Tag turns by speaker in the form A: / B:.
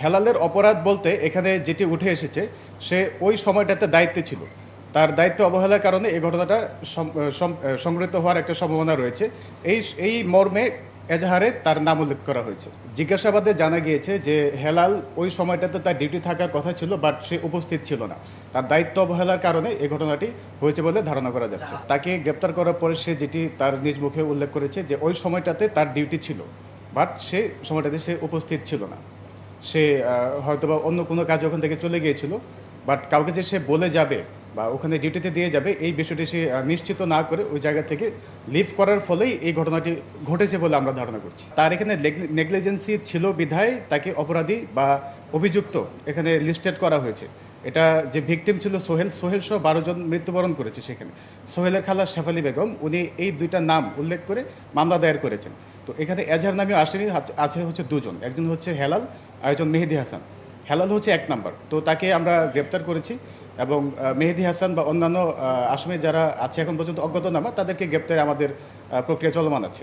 A: হেলালের অপরাধ বলতে এখানে যেটি উঠে এসেছে, সে ওই সময়টাতে দায়িত্বে ছিল। তার দায়িত্ব অবহেলার কারণে এই ঘটনাটা সংঘটিত হওয়ার একটা সম্ভাবনা রয়েছে। এই এই মর্মে এজাহারে তার নাম উল্লেখ করা হয়েছে। জিজ্ঞাসাবাদে জানা গিয়েছে যে হেলাল ওই সময়টাতে তার ডিউটি থাকার কথা ছিল, বাট সে উপস্থিত ছিল না। তার দায়িত্ব অবহেলার কারণে এই ঘটনাটি হয়েছে বলে ধারণা করা যাচ্ছে। তাকে গ্রেপ্তার করার পরে সে যেটি তার নিজ মুখে উল্লেখ করেছে যে ওই সময়টাতে তার ডিউটি ছিল, বাট সে সময়টাতে সে উপস্থিত ছিল না। সে হয়তোবা অন্য কোনো কাজে ওখান থেকে চলে গিয়েছিল, বাট কাউকে যে সে বলে যাবে বা ওখানে ডিউটিতে দিয়ে যাবে এই বিষয়টি সে নিশ্চিত না করে ওই জায়গা থেকে লিভ করার ফলেই এই ঘটনাটি ঘটেছে বলে আমরা ধারণা করছি। তার এখানে নেগলিজেন্সি ছিল বিধায় তাকে অপরাধী বা অভিযুক্ত এখানে লিস্টেড করা হয়েছে। এটা যে ভিকটিম ছিল সোহেল সহ 12 জন মৃত্যুবরণ করেছে সেখানে। সোহেলের খালা শেফালি বেগম উনি এই দুইটা নাম উল্লেখ করে মামলা দায়ের করেছেন। তো এখানে এজাহার নামীয় আসামি আছে হচ্ছে দুজন, একজন হচ্ছে হেলাল আর একজন মেহেদি হাসান। হেলাল হচ্ছে 1 নাম্বার, তো তাকে আমরা গ্রেপ্তার করেছি এবং মেহেদি হাসান বা অন্যান্য আসামি যারা আছে এখন পর্যন্ত অজ্ঞাতনামা, তাদেরকে গ্রেপ্তারে আমাদের প্রক্রিয়া চলমান আছে।